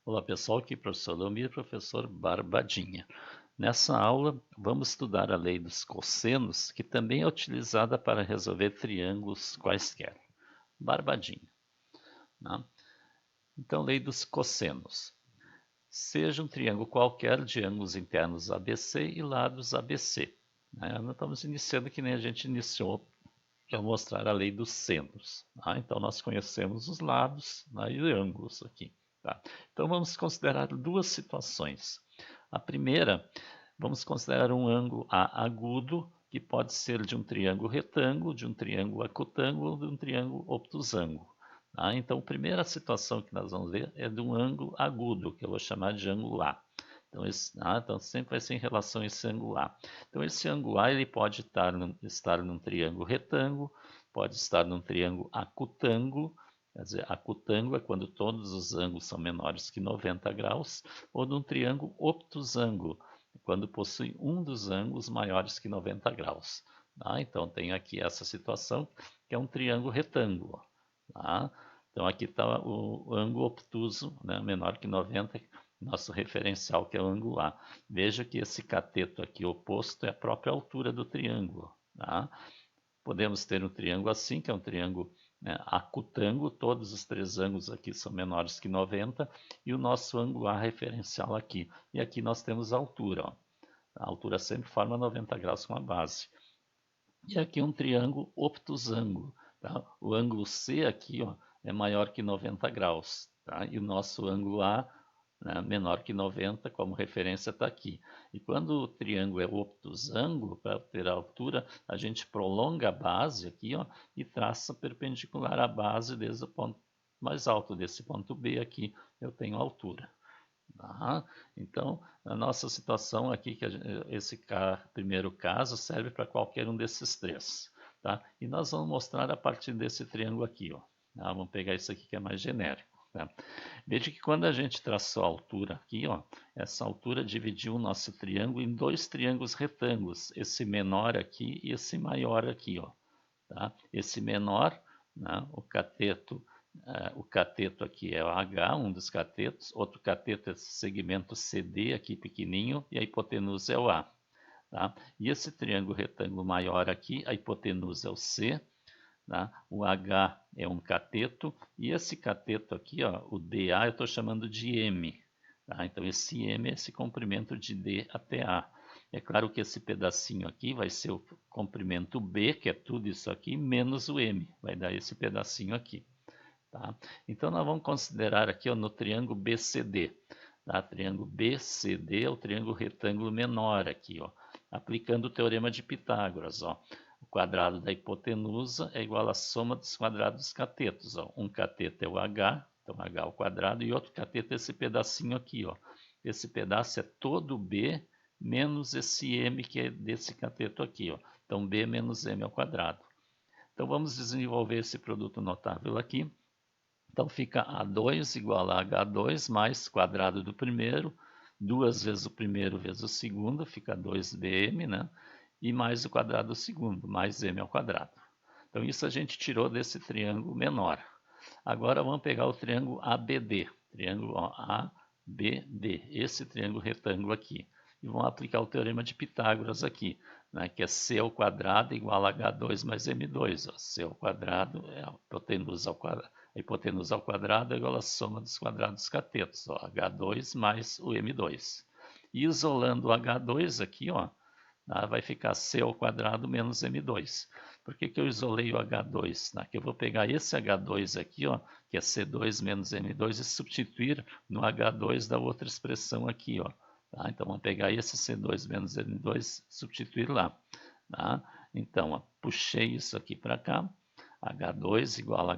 Olá pessoal, aqui é o professor Leomir, professor Barbadinha. Nessa aula vamos estudar a lei dos cossenos, que também é utilizada para resolver triângulos quaisquer. Barbadinha. Né? Então, lei dos cossenos. Seja um triângulo qualquer de ângulos internos ABC e lados ABC. Né? Nós estamos iniciando que nem a gente iniciou para mostrar a lei dos senos. Tá? Então, nós conhecemos os lados, né, e ângulos aqui. Tá? Então, vamos considerar duas situações. A primeira, vamos considerar um ângulo A agudo, que pode ser de um triângulo retângulo, de um triângulo acutângulo, de um triângulo obtusângulo. Tá? Então, a primeira situação que nós vamos ver é de um ângulo agudo, que eu vou chamar de ângulo A. Então, sempre vai ser em relação a esse ângulo A. Então, esse ângulo A ele pode estar num triângulo retângulo, pode estar num triângulo acutângulo. Quer dizer, acutângulo é quando todos os ângulos são menores que 90 graus, ou num triângulo obtusângulo, quando possui um dos ângulos maiores que 90 graus. Tá? Então, tem aqui essa situação, que é um triângulo retângulo. Tá? Então, aqui está o ângulo obtuso, né, menor que 90, nosso referencial, que é o ângulo A. Veja que esse cateto aqui oposto é a própria altura do triângulo. Tá? Podemos ter um triângulo assim, que é um triângulo, né, acutângulo, todos os três ângulos aqui são menores que 90, e o nosso ângulo A referencial aqui. E aqui nós temos a altura. Ó. A altura sempre forma 90 graus com a base. E aqui um triângulo obtusângulo. Tá? O ângulo C aqui, ó, é maior que 90 graus. Tá? E o nosso ângulo A, né, menor que 90, como referência está aqui. E quando o triângulo é obtusângulo, para ter a altura, a gente prolonga a base aqui, ó, e traça perpendicular à base desde o ponto mais alto desse ponto B aqui, eu tenho a altura. Tá? Então, a nossa situação aqui, que esse primeiro caso serve para qualquer um desses três. Tá? E nós vamos mostrar a partir desse triângulo aqui. Ó. Tá? Vamos pegar isso aqui que é mais genérico. Tá? Veja que quando a gente traçou a altura aqui, ó, essa altura dividiu o nosso triângulo em dois triângulos retângulos, esse menor aqui e esse maior aqui. Ó, tá? Esse menor, né, o cateto aqui é o H, um dos catetos, outro cateto é esse segmento CD aqui pequenininho e a hipotenusa é o A. Tá? E esse triângulo retângulo maior aqui, a hipotenusa é o C, tá? O H é um cateto, e esse cateto aqui, ó, o DA, eu estou chamando de M. Tá? Então, esse M é esse comprimento de D até A. É claro que esse pedacinho aqui vai ser o comprimento B, que é tudo isso aqui, menos o M, vai dar esse pedacinho aqui. Tá? Então, nós vamos considerar aqui ó, no triângulo BCD. Tá? Triângulo BCD é o triângulo retângulo menor aqui, ó, aplicando o teorema de Pitágoras. Ó. O quadrado da hipotenusa é igual à soma dos quadrados dos catetos. Ó. Um cateto é o H, então H ao quadrado, e outro cateto é esse pedacinho aqui. Ó. Esse pedaço é todo B menos esse M que é desse cateto aqui. Ó. Então, B menos M ao quadrado. Então, vamos desenvolver esse produto notável aqui. Então fica A2 igual a H2 mais quadrado do primeiro, duas vezes o primeiro vezes o segundo, fica 2bm, né? E mais o quadrado do segundo, mais m ao quadrado. Então isso a gente tirou desse triângulo menor. Agora vamos pegar o triângulo ABD, triângulo ó, ABD, esse triângulo retângulo aqui. E vamos aplicar o teorema de Pitágoras aqui, né, que é C ao quadrado igual a H2 mais M2. Ó. C ao quadrado é a hipotenusa ao quadrado. A hipotenusa ao quadrado é igual à soma dos quadrados dos catetos, ó, H2 mais o M2. E isolando o H2 aqui, ó, vai ficar C ao quadrado menos M2. Por que eu isolei o H2? Que eu vou pegar esse H2 aqui, ó, que é C2 menos M2, e substituir no H2 da outra expressão aqui. Ó, tá? Então, vamos pegar esse C2 menos M2 e substituir lá. Tá? Então, ó, puxei isso aqui para cá. H2 igual a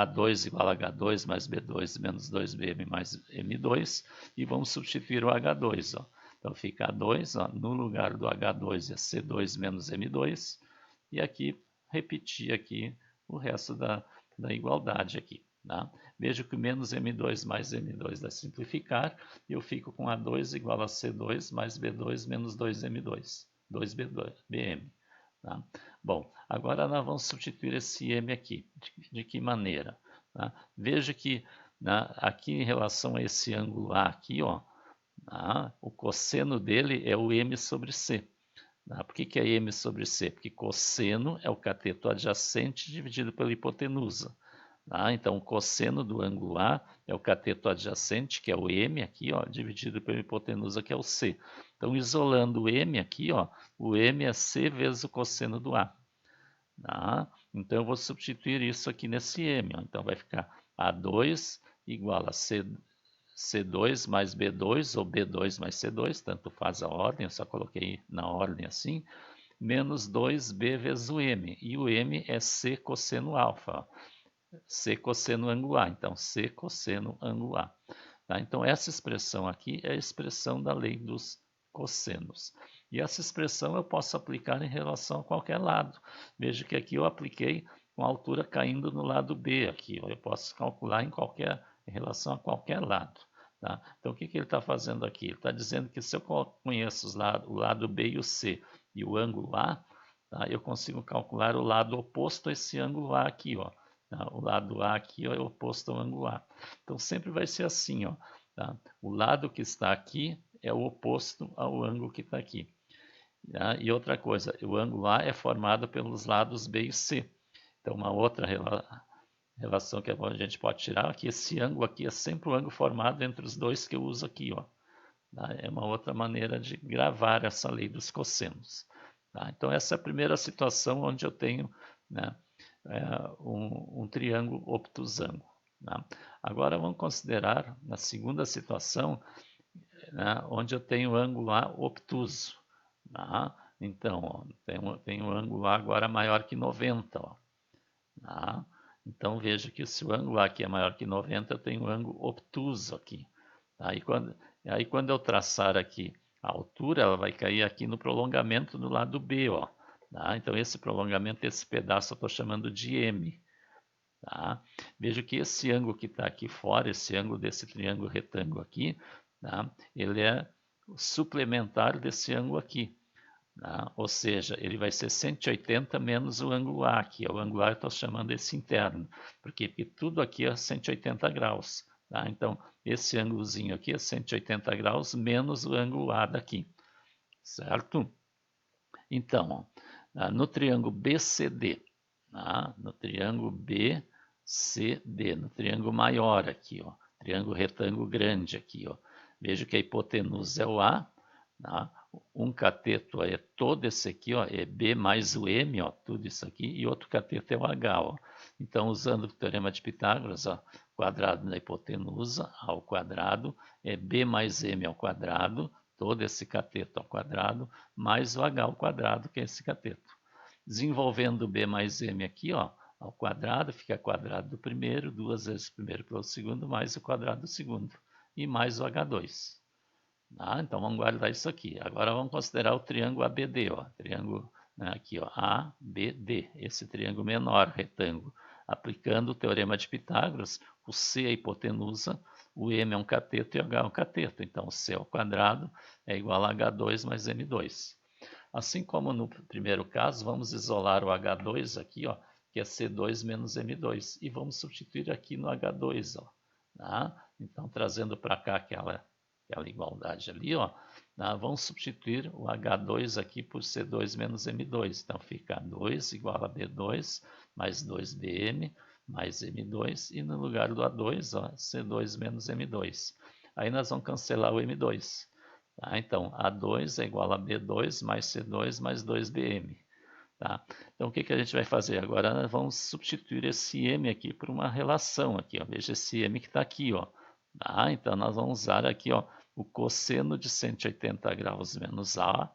A2 igual a H2 mais B2 menos 2BM mais M2. E vamos substituir o H2. Ó. Então fica A2, ó, no lugar do H2 é C2 menos M2, e aqui repetir aqui o resto da igualdade aqui. Tá? Vejo que menos M2 mais M2 vai simplificar, e eu fico com A2 igual a C2 mais B2 menos 2M2, 2BM. Tá? Bom, agora nós vamos substituir esse M aqui. De que maneira? Tá? Veja que né, aqui em relação a esse ângulo A aqui, ó, o cosseno dele é o m sobre c. Por que é m sobre c? Porque cosseno é o cateto adjacente dividido pela hipotenusa. Então, o cosseno do ângulo A é o cateto adjacente, que é o m aqui, ó, dividido pela hipotenusa, que é o c. Então, isolando o m aqui, ó, o m é c vezes o cosseno do A. Então, eu vou substituir isso aqui nesse m. Ó. Então, vai ficar A2 igual a C2 mais B2, ou B2 mais C2, tanto faz a ordem, eu só coloquei na ordem assim, menos 2B vezes o m. E o m é C cosseno alfa. Ó. C cosseno ângulo A. Então, C cosseno ângulo A. Então, essa expressão aqui é a expressão da lei dos cossenos. E essa expressão eu posso aplicar em relação a qualquer lado. Veja que aqui eu apliquei com a altura caindo no lado B. Aqui eu posso calcular em relação a qualquer lado. Então, o que ele está fazendo aqui? Ele está dizendo que se eu conheço o lado B e o C e o ângulo A, eu consigo calcular o lado oposto a esse ângulo A aqui, ó. O lado A aqui, ó, é oposto ao ângulo A. Então, sempre vai ser assim, ó. O lado que está aqui é o oposto ao ângulo que está aqui. E outra coisa, o ângulo A é formado pelos lados B e C. Então, uma outra relação que a gente pode tirar é que esse ângulo aqui é sempre o ângulo formado entre os dois que eu uso aqui, ó. É uma outra maneira de gravar essa lei dos cossenos. Então, essa é a primeira situação onde eu tenho, né, um triângulo obtusango. Agora, vamos considerar, na segunda situação, onde eu tenho o ângulo A obtuso. Então, ó, tem um ângulo A agora maior que 90. Ó. Então, veja que se o ângulo A aqui é maior que 90, eu tenho um ângulo obtuso aqui. Aí, quando eu traçar aqui a altura, ela vai cair aqui no prolongamento do lado B. Ó. Então, esse prolongamento, esse pedaço, eu estou chamando de M. Veja que esse ângulo que está aqui fora, esse ângulo desse triângulo retângulo aqui, ele é suplementar desse ângulo aqui. Ou seja, ele vai ser 180 menos o ângulo A aqui. O ângulo A eu estou chamando esse interno. Por quê? Porque tudo aqui é 180 graus. Então, esse ângulozinho aqui é 180 graus menos o ângulo A daqui. Certo? Então, ó, no triângulo BCD, no triângulo BCD, no triângulo maior aqui, ó, triângulo retângulo grande aqui, ó. Veja que a hipotenusa é o A, um cateto é todo esse aqui, ó, é B mais o M, ó, tudo isso aqui, e outro cateto é o H. Ó. Então, usando o teorema de Pitágoras, ó, quadrado da hipotenusa, A ao quadrado, é B mais M ao quadrado, todo esse cateto ao quadrado, mais o H ao quadrado, que é esse cateto. Desenvolvendo B mais M aqui, ó, ao quadrado, fica quadrado do primeiro, 2 vezes o primeiro pelo segundo, mais o quadrado do segundo, e mais o H2. Então, vamos guardar isso aqui. Agora, vamos considerar o triângulo ABD, ó, triângulo, né, aqui, ó, ABD, esse triângulo menor, retângulo. Aplicando o teorema de Pitágoras, o C é a hipotenusa, o M é um cateto e o H é um cateto. Então, o C ao quadrado é igual a H2 mais M2. Assim como no primeiro caso, vamos isolar o H2 aqui, ó, que é C2 menos M2, e vamos substituir aqui no H2. Ó, Então, trazendo para cá aquela igualdade ali, ó, vamos substituir o H2 aqui por C2 menos M2. Então, fica 2 igual a B2 mais 2BM mais M2, e no lugar do A2, ó, C2 menos M2. Aí nós vamos cancelar o M2. Então, A2 é igual a B2 mais C2 mais 2BM. Então, o que a gente vai fazer? Agora nós vamos substituir esse M aqui por uma relação aqui. Ó. Veja esse M que está aqui. Ó. Então, nós vamos usar aqui, ó, o cosseno de 180 graus menos A,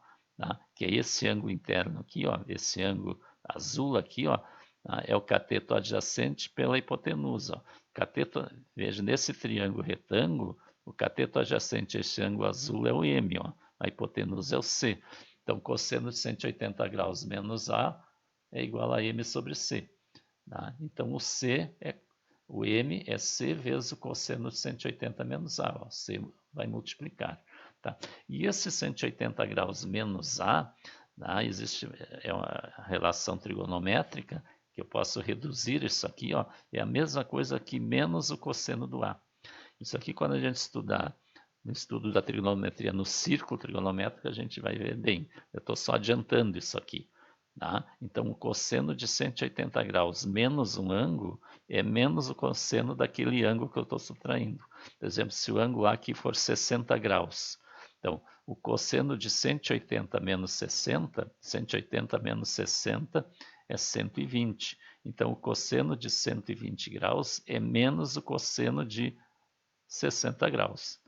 que é esse ângulo interno aqui, ó, esse ângulo azul aqui, ó, é o cateto adjacente pela hipotenusa. Ó. Cateto, veja, nesse triângulo retângulo, o cateto adjacente a esse ângulo azul é o M, ó, a hipotenusa é o C. Então, cosseno de 180 graus menos A é igual a M sobre C. Então, o M é C vezes o cosseno de 180 menos A. Ó. C vai multiplicar. E esse 180 graus menos A, existe uma relação trigonométrica que eu posso reduzir isso aqui, ó, é a mesma coisa que menos o cosseno do A. Isso aqui, quando a gente estudar no estudo da trigonometria no círculo trigonométrico, a gente vai ver bem. Eu estou só adiantando isso aqui. Tá? Então, o cosseno de 180 graus menos um ângulo é menos o cosseno daquele ângulo que eu estou subtraindo. Por exemplo, se o ângulo A aqui for 60 graus, então, o cosseno de 180 menos 60, 180 menos 60 é 120. Então, o cosseno de 120 graus é menos o cosseno de 60 graus.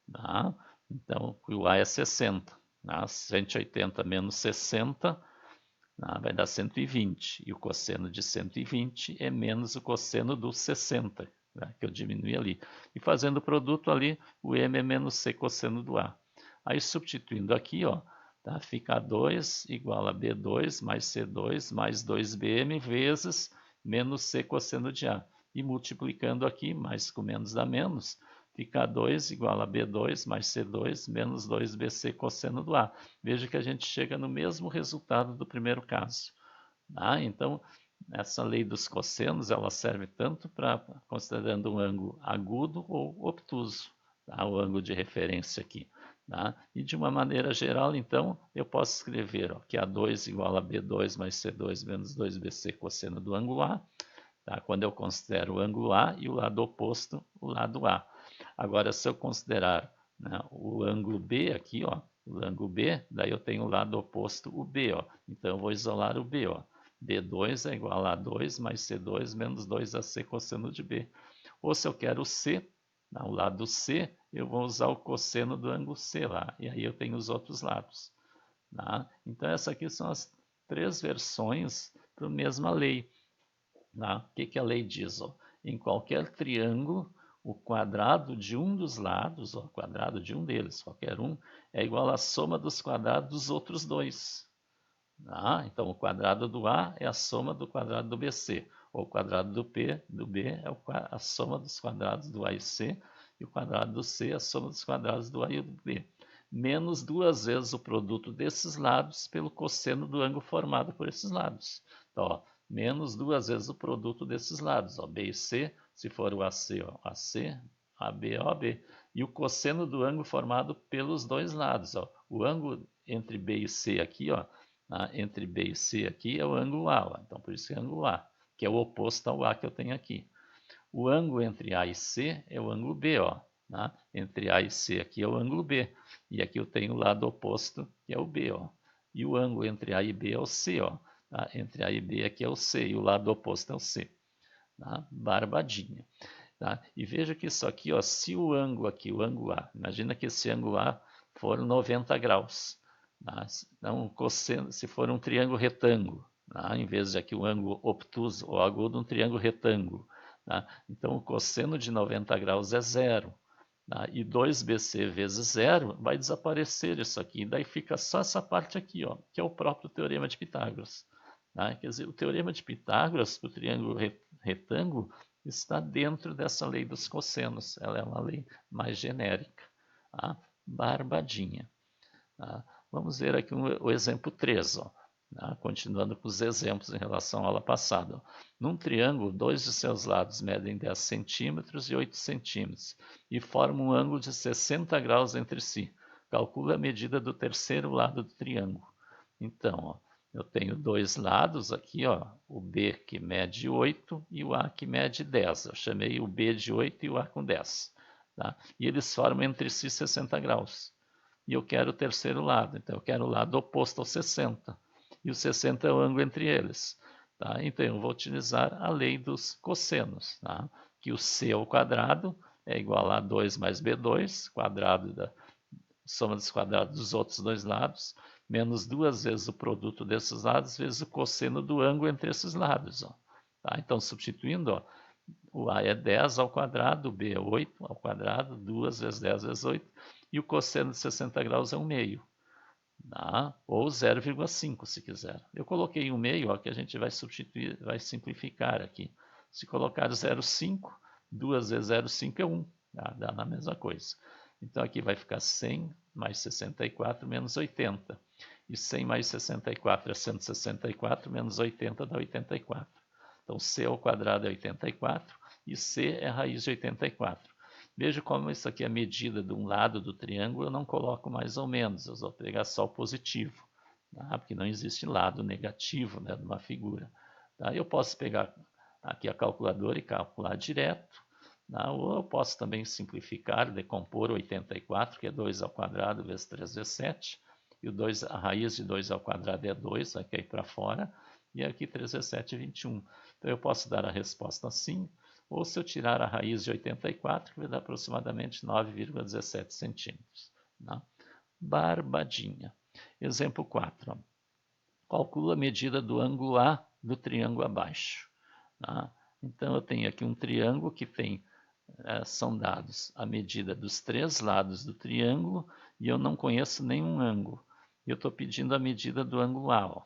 Tá? Então, o A é 60. Tá? 180 menos 60 vai dar 120. E o cosseno de 120 é menos o cosseno do 60, né, que eu diminui ali. E fazendo o produto ali, o M é menos C cosseno do A. Aí substituindo aqui, ó, tá? Fica A2 igual a B2 mais C2 mais 2BM vezes menos C cosseno de A. E multiplicando aqui, mais com menos dá menos, fica A2 igual a B2 mais C2 menos 2BC cosseno do A. Veja que a gente chega no mesmo resultado do primeiro caso. Tá? Então, essa lei dos cossenos, ela serve tanto para considerando um ângulo agudo ou obtuso, tá? O ângulo de referência aqui. Tá? E de uma maneira geral, então, eu posso escrever ó, que A2 igual a B2 mais C2 menos 2BC cosseno do ângulo A, tá? Quando eu considero o ângulo A e o lado oposto, o lado A. Agora, se eu considerar, né, o ângulo B aqui, ó, o ângulo B, daí eu tenho o lado oposto, o B, ó. Então, eu vou isolar o B, ó. B2 é igual a 2 mais C2 menos 2AC cosseno de B. Ou se eu quero o C, o lado C, eu vou usar o cosseno do ângulo C lá. E aí eu tenho os outros lados. Tá? Então, essas aqui são as três versões para a mesma lei. Tá? O que a lei diz? Ó? Em qualquer triângulo, o quadrado de um dos lados, o quadrado de um deles, qualquer um, é igual à soma dos quadrados dos outros dois. Tá? Então, o quadrado do A é a soma do quadrado do BC. O quadrado do B é a soma dos quadrados do A e C. E o quadrado do C é a soma dos quadrados do A e do B. Menos duas vezes o produto desses lados pelo cosseno do ângulo formado por esses lados. Então, ó, menos duas vezes o produto desses lados. Ó, B e C, se for o AC, ó, AC, AB, OB. E o cosseno do ângulo formado pelos dois lados. Ó. O ângulo entre B e C aqui, ó, entre B e C aqui é o ângulo A. Ó. Então, por isso que é ângulo A, que é o oposto ao A que eu tenho aqui. O ângulo entre A e C é o ângulo B. Ó. Tá? Entre A e C aqui é o ângulo B. E aqui eu tenho o lado oposto, que é o B. Ó. E o ângulo entre A e B é o C. Ó. Tá? Entre A e B aqui é o C. E o lado oposto é o C. Tá? Barbadinha. Tá? E veja que isso aqui, ó, se o ângulo aqui, o ângulo A, imagina que esse ângulo A for 90 graus. Tá? Então, cosseno, se for um triângulo retângulo, tá? Em vez de aqui o ângulo obtuso ou agudo, um triângulo retângulo. Tá? Então, o cosseno de 90 graus é zero. Tá? E 2BC vezes zero vai desaparecer isso aqui. E daí fica só essa parte aqui, ó, que é o próprio teorema de Pitágoras. Tá? Quer dizer, o teorema de Pitágoras para o triângulo retângulo está dentro dessa lei dos cossenos. Ela é uma lei mais genérica. Tá? Barbadinha. Tá? Vamos ver aqui o exemplo 3. Ó. Tá? Continuando com os exemplos em relação à aula passada. Ó. Num triângulo, dois de seus lados medem 10 centímetros e 8 centímetros e formam um ângulo de 60 graus entre si. Calcula a medida do terceiro lado do triângulo. Então, ó, eu tenho dois lados aqui, ó, o B que mede 8 e o A que mede 10. Eu chamei o B de 8 e o A com 10. Tá? E eles formam entre si 60 graus. E eu quero o terceiro lado, então eu quero o lado oposto ao 60. E o 60 é o ângulo entre eles. Tá? Então eu vou utilizar a lei dos cossenos, tá? Que o C ao quadrado é igual a 2 mais B2, quadrado da soma dos quadrados dos outros dois lados, menos duas vezes o produto desses lados, vezes o cosseno do ângulo entre esses lados. Ó. Tá? Então, substituindo, ó, o A é 10 ao quadrado, o B é 8 ao quadrado, 2 vezes 10 vezes 8, e o cosseno de 60 graus é 1 meio. Tá? Ou 0,5 se quiser. Eu coloquei 1 meio, ó, que a gente vai substituir, vai simplificar aqui. Se colocar 0,5, 2 vezes 0,5 é 1. Tá? Dá na mesma coisa. Então aqui vai ficar 100 mais 64 menos 80. E 100 mais 64 é 164, menos 80 dá 84. Então, c ao quadrado é 84 e c é raiz de 84. Veja como isso aqui é a medida de um lado do triângulo, eu não coloco mais ou menos, eu vou pegar só o positivo, tá? Porque não existe lado negativo, né, numa figura. Tá? Eu posso pegar aqui a calculadora e calcular direto, tá? Ou eu posso também simplificar, decompor 84, que é 2 ao quadrado vezes 3 vezes 7, e a raiz de 2 ao quadrado é 2, vai cair para fora, e aqui 3 vezes 7 é 21. Então eu posso dar a resposta assim, ou se eu tirar a raiz de 84, que vai dar aproximadamente 9,17 centímetros. Tá? Barbadinha. Exemplo 4. Ó. Calcula a medida do ângulo A do triângulo abaixo. Tá? Então eu tenho aqui um triângulo que tem, são dados a medida dos 3 lados do triângulo e eu não conheço nenhum ângulo. Eu estou pedindo a medida do ângulo A. Ó.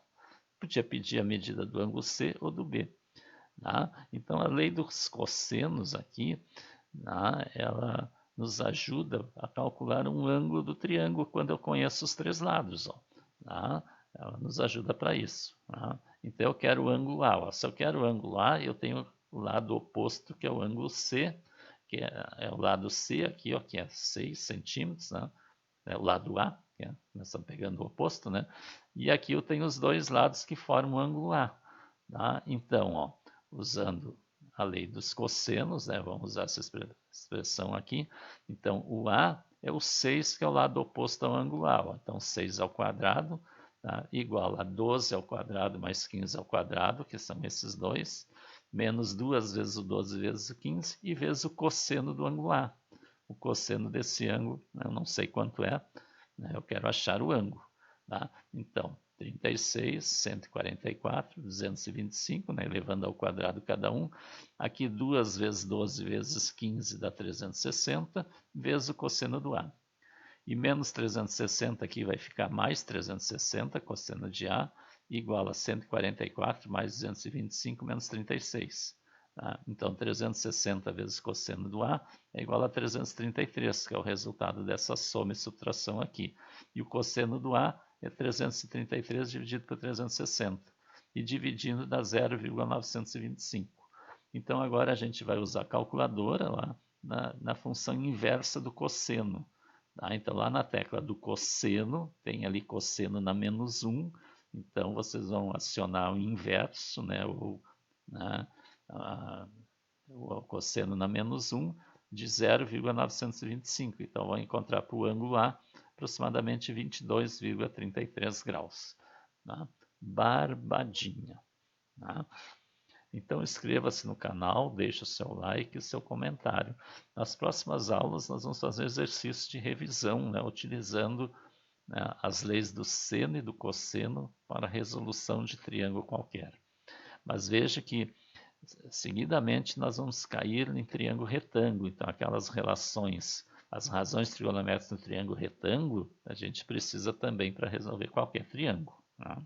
Podia pedir a medida do ângulo C ou do B. Tá? Então, a lei dos cossenos aqui, tá? Ela nos ajuda a calcular um ângulo do triângulo quando eu conheço os 3 lados. Ó, tá? Ela nos ajuda para isso. Tá? Então, eu quero o ângulo A. Ó. Se eu quero o ângulo A, eu tenho o lado oposto, que é o ângulo C, que é o lado C aqui, ó, que é 6 centímetros, né? É o lado A, que é, nós estamos pegando o oposto, né? E aqui eu tenho os 2 lados que formam o ângulo A. Tá? Então, ó, usando a lei dos cossenos, né? Vamos usar essa expressão aqui. Então, o A é o 6, que é o lado oposto ao ângulo A. Ó. Então, 6 ao quadrado, tá? Igual a 12 ao quadrado mais 15 ao quadrado, que são esses dois, menos 2 vezes o 12 vezes o 15 e vezes o cosseno do ângulo A. O cosseno desse ângulo, eu não sei quanto é, né? Eu quero achar o ângulo. Tá? Então, 36, 144, 225, né, elevando ao quadrado cada um. Aqui 2 vezes 12 vezes 15 dá 360, vezes o cosseno do A. E menos 360 aqui vai ficar mais 360, cosseno de A, igual a 144 mais 225 menos 36. Tá? Então, 360 vezes cosseno do A é igual a 333, que é o resultado dessa soma e subtração aqui. E o cosseno do A é 333 dividido por 360. E dividindo dá 0,925. Então, agora a gente vai usar a calculadora lá na função inversa do cosseno. Tá? Então, lá na tecla do cosseno, tem ali cosseno na menos 1. Então, vocês vão acionar o inverso, né? Ou, né? O cosseno na menos 1 de 0,925. Então, vou encontrar para o ângulo A aproximadamente 22,33 graus. Tá? Barbadinha. Tá? Então, inscreva-se no canal, deixe o seu like e o seu comentário. Nas próximas aulas, nós vamos fazer exercícios de revisão, né, utilizando, né, as leis do seno e do cosseno para a resolução de triângulo qualquer. Mas veja que, seguidamente, nós vamos cair em triângulo retângulo. Então, aquelas relações, as razões trigonométricas do triângulo retângulo, a gente precisa também para resolver qualquer triângulo. Tá?